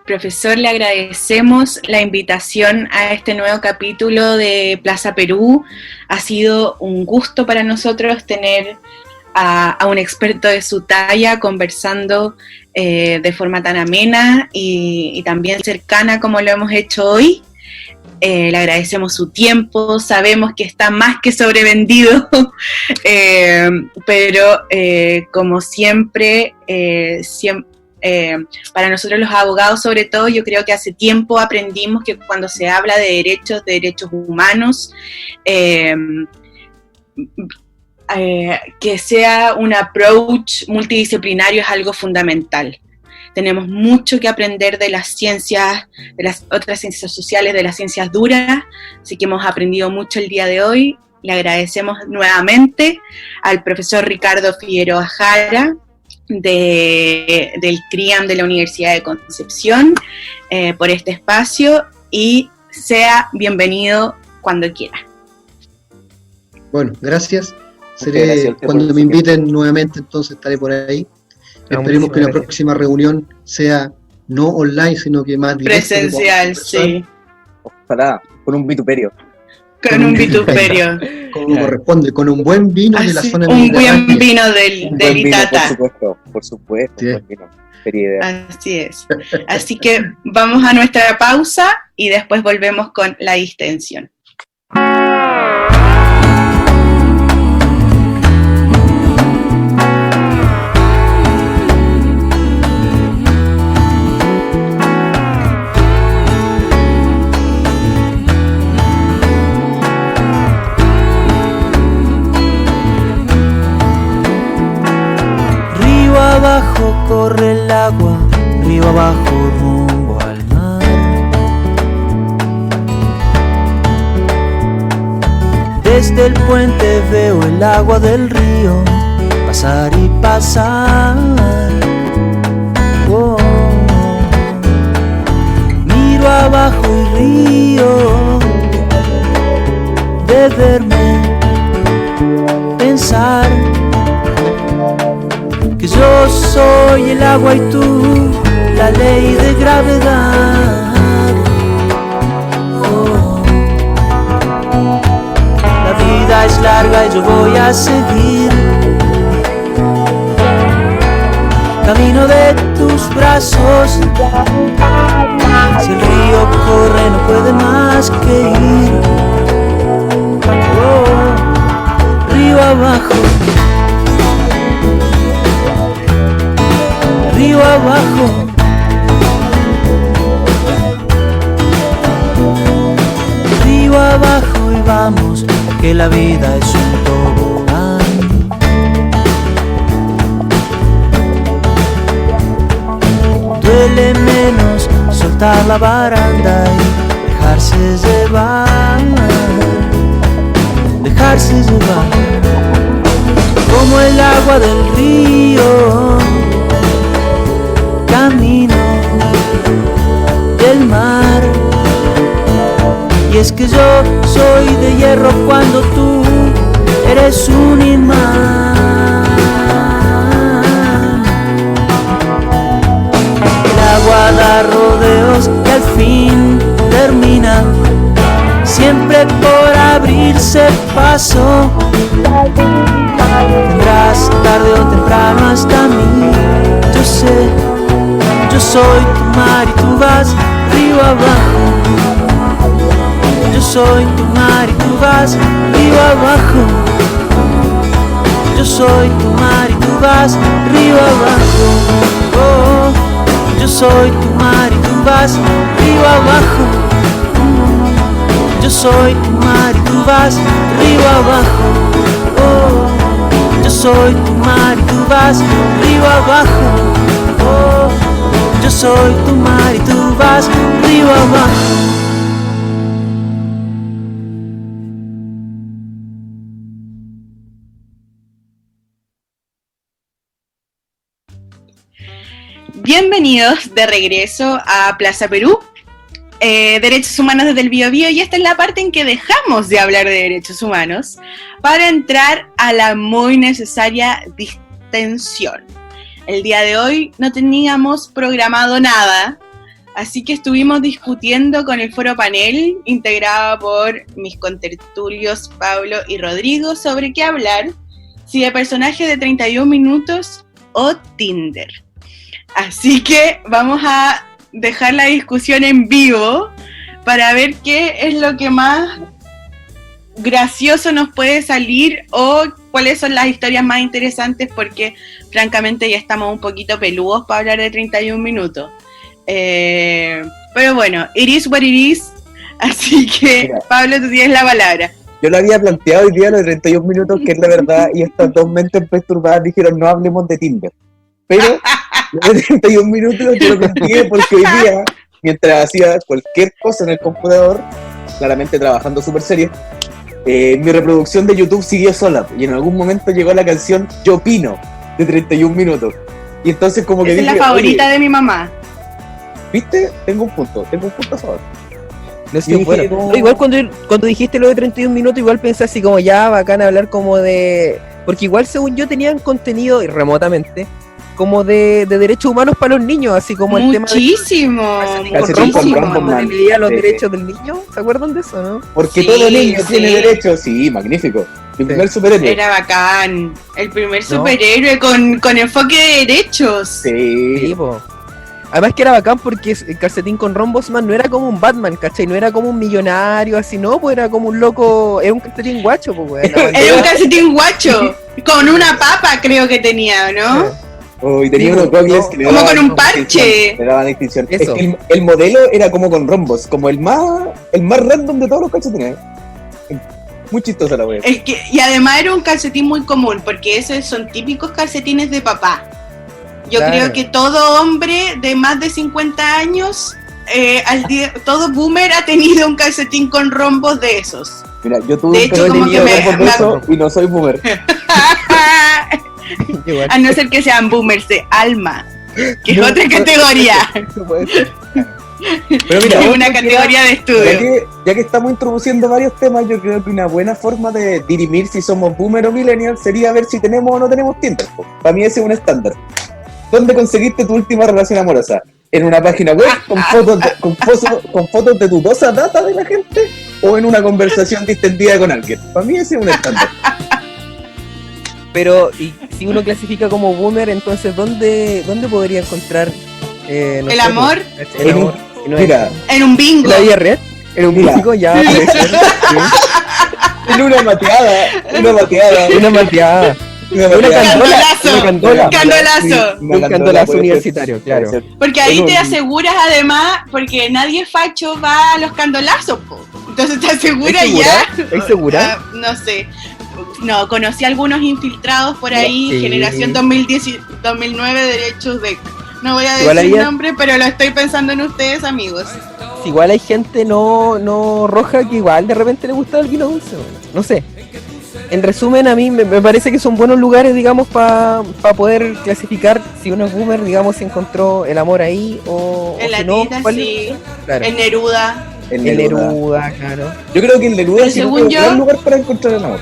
Profesor, le agradecemos la invitación a este nuevo capítulo de Plaza Perú. Ha sido un gusto para nosotros tener a un experto de su talla conversando de forma tan amena y también cercana como lo hemos hecho hoy. Le agradecemos su tiempo, sabemos que está más que sobrevendido, pero como siempre, para nosotros los abogados sobre todo, yo creo que hace tiempo aprendimos que cuando se habla de derechos humanos, que sea un approach multidisciplinario es algo fundamental. tenemos mucho que aprender de las ciencias, de las otras ciencias sociales, de las ciencias duras, así que hemos aprendido mucho el día de hoy. Le agradecemos nuevamente al profesor Ricardo Figueroa Jara, del CRIAM de la Universidad de Concepción, por este espacio, y sea bienvenido cuando quiera. Bueno, gracias. Gracias Cuando me inviten nuevamente, entonces estaré por ahí. Esperemos que la próxima reunión sea no online, sino que más directa, presencial, sí. Ojalá, con un vituperio. Con un vituperio. Como corresponde, con un buen vino de la zona un buen mediterránea. vino del Itata. Por supuesto, Sí. buen vino. Sería ideal. Así es. Así que vamos a nuestra pausa y después volvemos con la distensión. Abajo corre el agua, río abajo rumbo al mar. Desde el puente veo el agua del río pasar y pasar. Oh. Miro abajo y río de verme pensar que yo soy el agua y tú la ley de gravedad. Oh. La vida es larga y yo voy a seguir camino de tus brazos. Si el río corre no puede más que ir. Oh. Río abajo, río abajo, río abajo y vamos, que la vida es un tobogán. Duele menos soltar la baranda y dejarse llevar, dejarse llevar, como el agua del río. Camino del mar. Y es que yo soy de hierro cuando tú eres un imán. El agua da rodeos y al fin termina, siempre por abrirse paso. Vendrás tarde o temprano hasta mí, yo sé. Yo soy tu mar y tú vas río abajo. Yo soy tu mar y tú vas río abajo. Yo soy tu mar y tú vas río abajo. Oh, yo soy tu mar y tú vas río abajo. Yo soy tu mar y tú vas río abajo. Oh, yo soy tu mar y tú vas río abajo. Oh, yo soy tu mar y tú vas río abajo. Bienvenidos de regreso a Plaza Perú, Derechos Humanos desde el Biobío, y esta es la parte en que dejamos de hablar de derechos humanos para entrar a la muy necesaria distensión. El día de hoy no teníamos programado nada, así que estuvimos discutiendo con el foro panel, integrado por mis contertulios Pablo y Rodrigo, sobre qué hablar, si de personajes de 31 minutos o Tinder. Así que vamos a dejar la discusión en vivo para ver qué es lo que más gracioso nos puede salir o cuáles son las historias más interesantes, porque francamente ya estamos un poquito peludos para hablar de 31 minutos. Pero bueno, it is what it is, así que mira, Pablo, tú tienes la palabra. Yo lo había planteado hoy día los 31 minutos, que es la verdad, y estas dos mentes perturbadas dijeron no hablemos de Tinder. Pero Lo de 31 minutos yo lo conté porque hoy día, mientras hacía cualquier cosa en el computador, claramente trabajando súper serio, mi reproducción de YouTube siguió sola y en algún momento llegó la canción Yo Opino de 31 minutos. Y entonces como que Esa dije, es la favorita oye, de mi mamá. ¿viste? Tengo un punto a favor. No sé, Y dije, bueno, no. no, igual cuando dijiste lo de 31 minutos, igual pensé así como ya bacán hablar como de... Porque igual según yo tenían contenido, y remotamente, como de derechos humanos para los niños, así como el tema de... Muchísimo. Calcetín con muchísimo. Rombo, man. leía los Sí, sí. derechos del niño, ¿se acuerdan de eso, no? Porque Sí, todo niño sí. tiene derecho, sí, magnífico. Mi primer superhéroe. Era bacán. El primer No. superhéroe con enfoque de derechos. Sí. Sí, po. Además que era bacán porque el calcetín con Rombosman no era como un Batman, ¿cachai? No era como un millonario así, no, pues era como un loco, era un calcetín guacho, pues, weón. La Era un bandera- calcetín guacho. Con una papa creo que tenía, ¿no? Oh, y tenía Sí, unos pues, goggles no, que le como daban con un distinción, parche. Le daban distinción. Es Eso. que el modelo era como con rombos, como el más random de todos los calcetines. Muy chistosa la wea. Y además era un calcetín muy común, porque esos son típicos calcetines de papá. Yo Claro. creo que todo hombre de más de 50 años, todo boomer ha tenido un calcetín con rombos de esos. Mira, yo tuve De un hecho, calcetín como que con me- rombos de eso y no soy boomer. Igual. A no ser que sean boomers de alma, que es No, otra no, categoría, Eso puede ser. Pero mira, es una categoría de ya estudio. que estamos introduciendo varios temas, yo creo que una buena forma de dirimir si somos boomer o millennial sería ver si tenemos o no tenemos Tinder. Po. Para mí ese es un estándar. ¿Dónde conseguiste tu última relación amorosa? ¿En una página web con fotos de dudosa data de la gente? ¿O en una conversación distendida con alguien? Para mí ese es un estándar. Pero, y si uno clasifica como boomer, entonces, ¿dónde podría encontrar no El sé, amor. pues, el amor? Y no es- Mira, En un bingo. ¿En la vida real? ¿En un Mira. bingo? Ya puede ser. Sí. en una mateada. Una malteada. Una candola. Candolazo. Una candola. Candolazo. Un candolazo universitario, claro. Porque ahí En te un- aseguras además, porque nadie facho va a los candolazos, po. Entonces te aseguras ¿Es segura? ya. ¿Es segura? No sé. No, conocí algunos infiltrados por ahí, Sí. generación 2010, 2009, derechos de... No voy a Igual decir había- nombre, pero lo estoy pensando en ustedes, amigos. Igual hay gente no roja que igual de repente le gusta el vino dulce, bueno. No sé. En resumen, a mí me parece que son buenos lugares, digamos, para poder clasificar si uno es boomer, digamos, si encontró el amor ahí o En la si no, Tinder, ¿cuál sí. es? Claro. En Neruda. El El Neruda. Neruda, claro. Yo creo que el Neruda Pero sí es según un yo- gran lugar para encontrar el amor.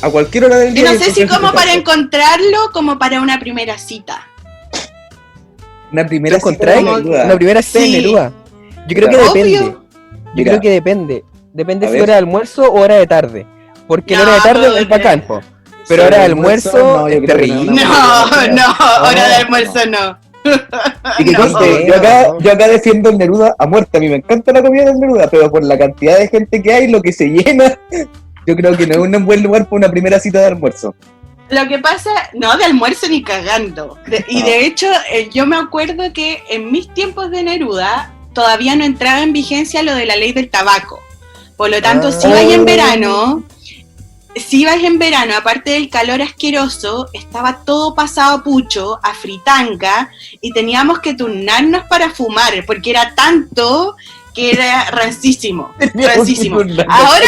A cualquier hora del Yo día. no sé si encontrar como ese para contacto. encontrarlo, como para una primera cita. Una primera ¿Lo encontráis? cita en Neruda. La primera cita en Sí. Neruda. Yo creo que Mira. depende. Obvio. Yo Mira. creo que depende. Depende A si ver. hora de almuerzo o hora de tarde. Porque la No, hora de tarde pero- es bacán, po. Pero Sí, hora de almuerzo, almuerzo no, yo es creo que terrible. no, No, hora de No. almuerzo no. Y que No. conste, yo acá defiendo el Neruda a muerte. A mí me encanta la comida del Neruda, pero por la cantidad de gente que hay, lo que se llena, yo creo que no es un buen lugar para una primera cita de almuerzo. Lo que pasa, no, de almuerzo ni cagando. Y de hecho, yo me acuerdo que en mis tiempos de Neruda todavía no entraba en vigencia lo de la ley del tabaco. Por lo tanto, si ibas en verano, aparte del calor asqueroso, estaba todo pasado a pucho, a fritanga, y teníamos que turnarnos para fumar, porque era tanto que era rancísimo. Rancísimo. Ahora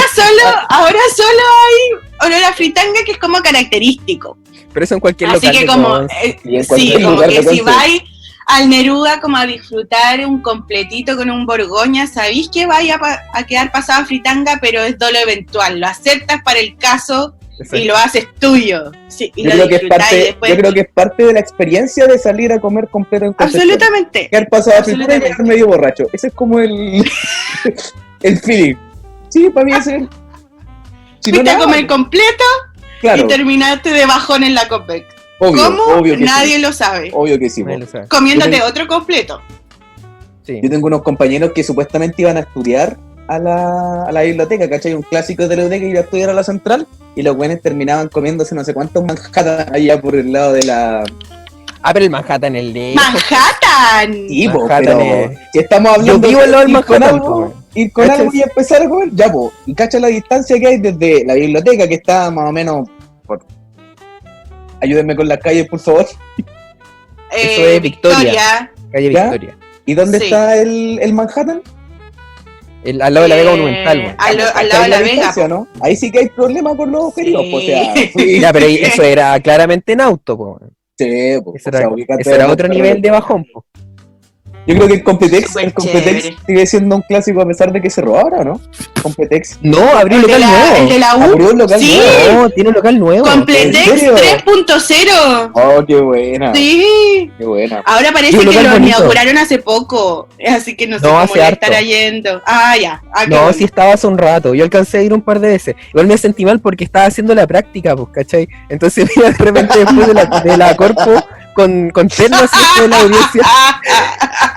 solo hay olor a fritanga que es como característico. Pero eso en cualquier Así local que de como, Conce. Y en sí, cualquier como lugar que de si Conce. vais al Neruda como a disfrutar un completito con un Borgoña, sabéis que vaya a quedar pasado a fritanga, pero es dolo eventual, lo aceptas para el caso y lo haces tuyo. Sí, y Yo lo creo, que es disfrutáis parte, después. yo creo que es parte de la experiencia de salir a comer completo en Concepción. Absolutamente. Quedar pasado a fritura y Absolutamente. quedar medio borracho. Ese es como el feeling. Sí, para mí ese es. Si no, Fuiste a nada, comer completo claro, y terminaste de bajón en la Copec. obvio, ¿Cómo? obvio que Nadie sí. lo sabe. Obvio que sí. Nadie po. lo sabe. Comiéndote Yo otro completo. Sí. Yo tengo unos compañeros que supuestamente iban a estudiar a la biblioteca, ¿cachai? Un clásico de la biblioteca, ir a estudiar a la central, y los güeyes terminaban comiéndose no sé cuántos Manhattan allá por el lado de la... Ah, pero el Manhattan, el de... ¡Manhattan! Sí, po, Manhattan pero es- si estamos hablando Yo vivo al lado del ir con Manhattan, algo, po. ir con ¿Cachai? algo y empezar a comer, ya, po. Y cacha la distancia que hay desde la biblioteca, que está más o menos por... Ayúdenme con las calles, por favor. Eso es Victoria. Calle ¿Ya? Victoria. ¿Y dónde Sí. está el Manhattan? Al lado de la Vega Monumental, weón. Al lado de ¿Cachai la Vega. distancia, ¿no? Ahí sí que hay problema con los objetivos, Sí. po, o sea, sí, Ya, pero eso era claramente en auto, po. sí, po, Ese o sea, era, ubícate ese era en otro el- nivel de bajón, po. Yo creo que el Competex Súper Competex chévere. sigue siendo un clásico a pesar de que cerró ahora, ¿no? Competex. No, abrió un El de local la, el nuevo. de la U. Abrió un local Sí, nuevo. No, tiene un local nuevo. ¿En Completex serio? 3.0. Oh, qué buena. Sí. Qué buena. Ahora parece Sí, un que local lo bonito. inauguraron hace poco, así que no sé No, cómo hace le harto. estará yendo. Ah, ya. Ah, qué No, bueno. sí estaba hace un rato. Yo alcancé a ir un par de veces. Igual me sentí mal porque estaba haciendo la práctica, pues, ¿cachai? Entonces mira, de repente después de la corpo con terno así de la audiencia.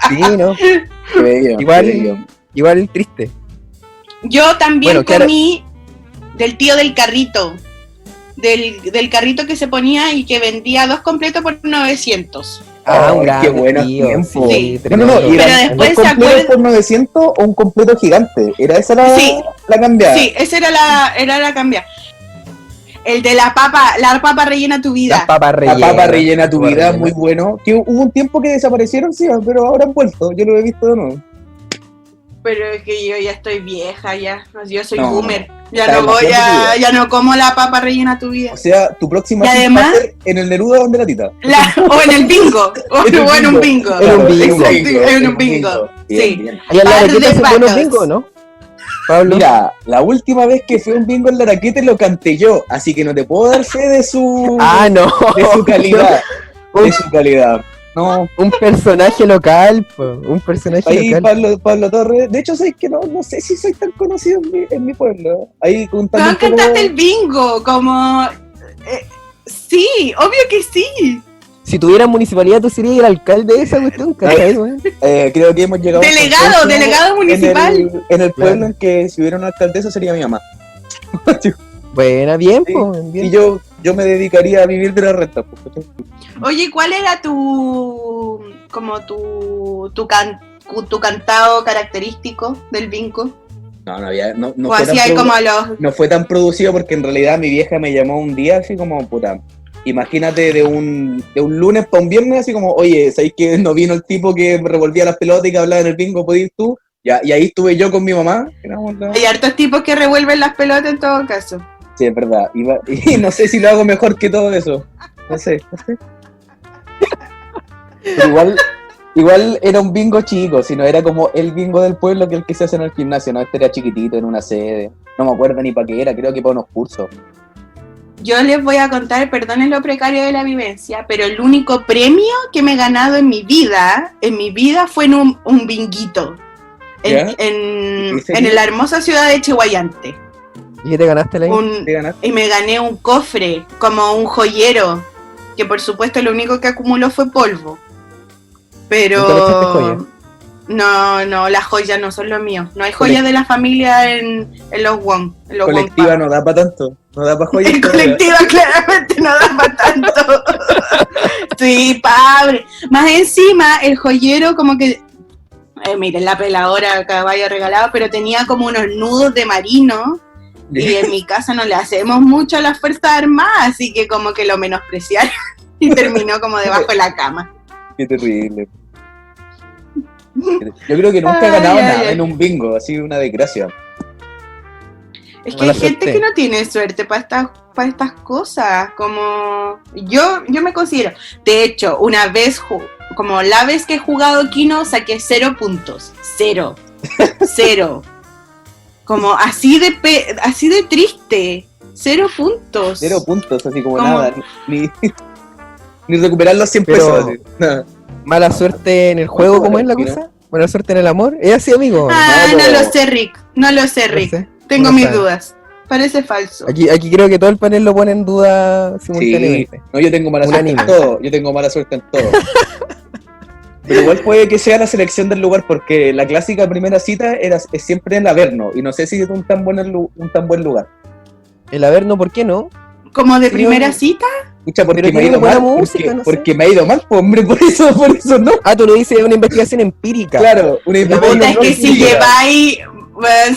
Sí, ¿no? Qué bello, qué bello. Igual triste. Yo también Bueno, ¿qué hará? comí del tío del carrito. Del carrito que se ponía y que vendía 2 completos por 900. Ah, un Ay, gran qué buenos tío, tiempos. Sí. No, no, y Pero eran después dos se completos acuerda- por 900 o un completo gigante. Era esa Sí. la cambiada. Sí, esa era la cambia. El de la papa rellena tu vida. Las papas La rellenas. papa rellena tu papas vida, rellenas. muy bueno. Que hubo un tiempo que desaparecieron, sí, pero ahora han vuelto. Yo lo he visto de nuevo. Pero es que yo ya estoy vieja, ya. Yo soy No, boomer. Ya está no voy demasiado a, tu vida. ya no como la papa rellena tu vida. O sea, tu próxima Y cita además- va a ser en el Neruda donde la tita. O en el bingo. O en un bingo. En un bingo. Exacto, en un bingo. Bien, Sí. bien. Ahí al lado Par de de hacen buenos patas. bingos, ¿no? Pablo. Mira, la última vez que fui a un bingo en Laraquete lo canté yo, así que no te puedo dar fe de su, Ah, no. de su calidad. Un, De su calidad. No, un personaje local, po, un personaje ahí local. Pablo Torres. De hecho, sabes que no sé si soy tan conocido en mi pueblo. Ahí contando No un poco- cantaste el bingo, como... sí, obvio que sí. Si tuvieras municipalidad, tú serías el alcalde de esa cuestión, ¿cachai, weón? creo que hemos llegado a un Delegado, consenso delegado municipal. en el pueblo Claro. en que si hubiera una alcaldesa sería mi mamá. Buena, bien, Sí. po, bien. Y yo me dedicaría a vivir de la renta. Pues, ¿cachai? Oye, ¿cuál era tu... como tu cantado característico del bingo? No había, no O fue tan así hay produ- como los... no fue tan producido porque en realidad mi vieja me llamó un día así como, puta, imagínate de un lunes para un viernes así como, oye, ¿sabes que no vino el tipo que me revolvía las pelotas y que hablaba en el bingo, podías ir tú? Ya, y ahí estuve yo con mi mamá. Hay hartos tipos que revuelven las pelotas en todo caso. Sí, es verdad. Y no sé si lo hago mejor que todo eso. No sé. Pero igual era un bingo chico, sino era como el bingo del pueblo que el que se hace en el gimnasio, ¿no? Este era chiquitito, en una sede. No me acuerdo ni para qué era, creo que para unos cursos. Yo les voy a contar, perdonen lo precario de la vivencia, pero el único premio que me he ganado en mi vida fue en un binguito. ¿Ya? En ¿Y ese la hermosa ciudad de Chihuayante. ¿Y qué te ganaste la ¿Te ganaste? Y me gané un cofre, como un joyero, que por supuesto lo único que acumuló fue polvo. ¿Nunca le echaste Pero joya? no, las joyas no son lo mío. No hay joyas de la familia en los Wong. En los Colectiva Wong no da para tanto. No da para joyas. en colectiva claramente no da para tanto. Sí, padre. Más encima, el joyero como que... miren, la peladora caballo regalado, pero tenía como unos nudos de marino. Y en mi casa no le hacemos mucho a las Fuerzas Armadas, así que como que lo menospreciaron y terminó como debajo de la cama. Qué terrible. Yo creo que nunca he Ay, ganado ay, nada ay. en un bingo, ha sido una desgracia. Es que Mala hay gente suerte. que no tiene suerte para estas cosas, como yo me considero. De hecho, una vez, como la vez que he jugado Kino, saqué 0 puntos. 0. Como así de triste. 0 puntos. 0 puntos, así como ¿Cómo? nada. Ni recuperar los 100 Pero- pesos. Así. Nada. Mala suerte en el juego, ¿cómo es la cosa? Buena suerte en el amor. ¿Es así, amigo? Ah, No, no pero- lo sé, Rick. No lo sé, No Rick. sé. Tengo No mis sabe. dudas. Parece falso. Aquí creo que todo el panel lo pone en duda Sí, simultáneamente. no, yo tengo mala suerte Unánime. en todo. Yo tengo mala suerte en todo. Pero igual puede que sea la selección del lugar, porque la clásica primera cita es siempre en Averno, y no sé si es un tan buen lugar. El Averno, ¿por qué no? Como de Sí, primera no. cita. Escucha, porque Pero me ha tiene ido buena mal. música, no sé. Porque me ha ido mal, pues, hombre, por eso no. Ah, tú lo dices, es una investigación empírica. Claro, una La Puta, es no que es si cínica.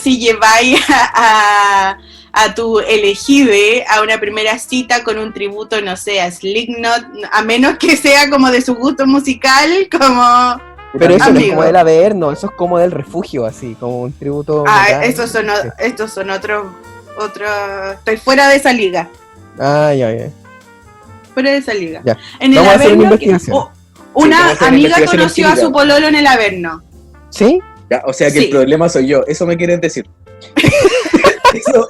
lleváis a a tu elegide a una primera cita con un tributo, no sé, a Slipknot, a menos que sea como de su gusto musical, como... Pero eso no es amigo. como del Averno, eso es como del refugio, así, como un tributo. Estos son otros, estoy fuera de esa liga. Ya. Fuera de esa liga. Ya. En el Vamos a hacer una Averno, investigación. vamos una a hacer una amiga investigación conoció a empírica. su pololo en el Averno. ¿Sí? Ya, o sea que Sí. el problema soy yo, eso me quieren decir.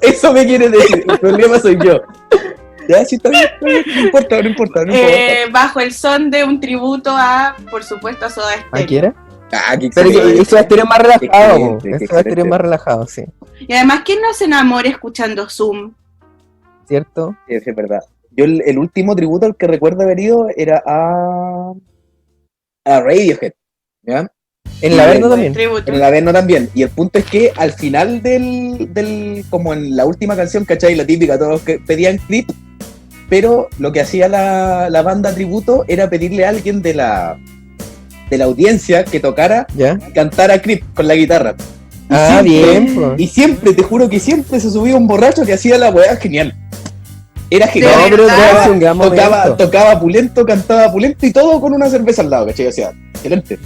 eso me quieren decir, el problema soy yo. Ya, sí, está bien, no importa. Bajo el son de un tributo a, por supuesto, a Soda ¿A Stereo. quién era? Qué Pero excelente. eso es más relajado, po. Excelente, Eso es más relajado, sí. Y además, ¿quién no se enamora escuchando Zoom? ¿Cierto? Sí, es verdad. Yo el último tributo al que recuerdo haber ido era a Radiohead, ¿ya? En el Averno Buen también. tributo. En el Averno también. Y el punto es que al final del como en la última canción, ¿cachai? La típica, todos que pedían clip, pero lo que hacía la banda tributo era pedirle a alguien de la audiencia que tocara, ¿Ya? cantara clip con la guitarra. Y Ah, siempre- bien, pues. Y siempre, te juro que siempre se subía un borracho que hacía la weá genial. Era ¿De genial. No, pero verdad? debe ser un gran momento. Tocaba pulento, cantaba pulento y todo con una cerveza al lado, ¿cachai? O sea, excelente.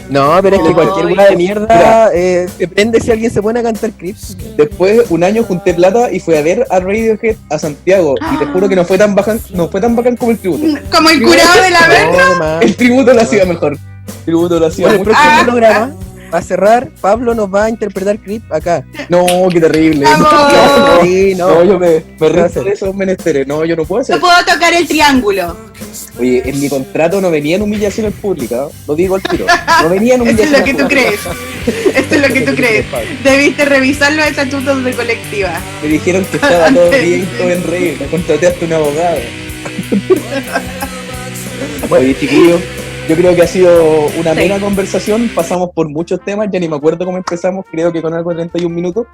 No, pero es que Ay, cualquier hueá de mierda se prende si alguien se pone a cantar clips. Después, un año junté plata y fui a ver a Radiohead a Santiago. Y te juro que no fue tan bacán como el tributo. Como el curado de la Averno. No, además. El tributo lo hacía mejor. El tributo lo hacía Bueno, el mucho. próximo programa, para cerrar, Pablo nos va a interpretar clip acá. No, qué terrible. ¡Vamos! Sí, No, yo me va a resto hacer? de esos menesteres. No, yo no puedo hacer. No puedo tocar el triángulo. Oye, en mi contrato no venían humillaciones públicas. Lo digo al tiro. No venían Esto es humillaciones lo que tú crees. Esto es lo que tú crees. Debiste revisar los estatutos de colectiva. Me dijeron que estaba todo bien, todo en regla. Contraté hasta un abogado. Oye, chiquillos, yo creo que ha sido una Sí. buena conversación. Pasamos por muchos temas, ya ni me acuerdo cómo empezamos. Creo que con algo de 31 minutos.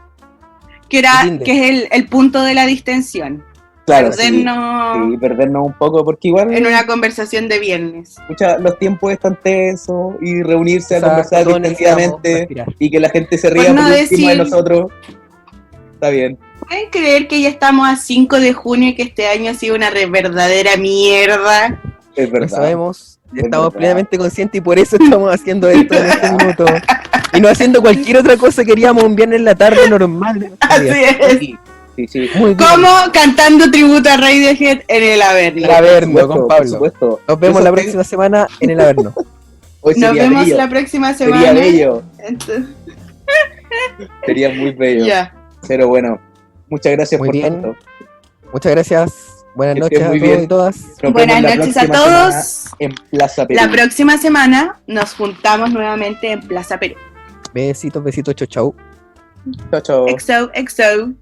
Que es el punto de la distensión. Claro, sí, Perdernos sí, perdernos un poco, porque igual en una conversación de viernes. los tiempos están tensos y reunirse a Exacto, conversar todos necesitamos distendidamente respirar. y que la gente se ría Por por, no encima de decir- nosotros. Está bien. ¿Pueden creer que ya estamos a 5 de junio y que este año ha sido una verdadera mierda? Es Lo verdad. sabemos, Es estamos verdad. plenamente conscientes y por eso estamos haciendo esto en este minuto. Y no haciendo cualquier otra cosa que haríamos un viernes en la tarde normal. de nuestra Así vida. es. Sí. Muy bien. Como cantando tributo a Radiohead en el Averno. El Averno, Por con supuesto, Pablo. por supuesto. Nos vemos Eso la te- próxima semana en el Averno. Hoy Nos sería vemos bello. la próxima Sería semana. bello. Entonces, Sería muy bello. ya. Pero bueno, muchas gracias Muy por bien. tanto. Muchas gracias. Buenas Que noches estés a muy todos bien. y todas. Nos Buenas vemos la noches a próxima todos. semana en Plaza Perú. La próxima semana nos juntamos nuevamente en Plaza Perú. Besitos, besitos, chau, chau. Chao, chao. XO, XO.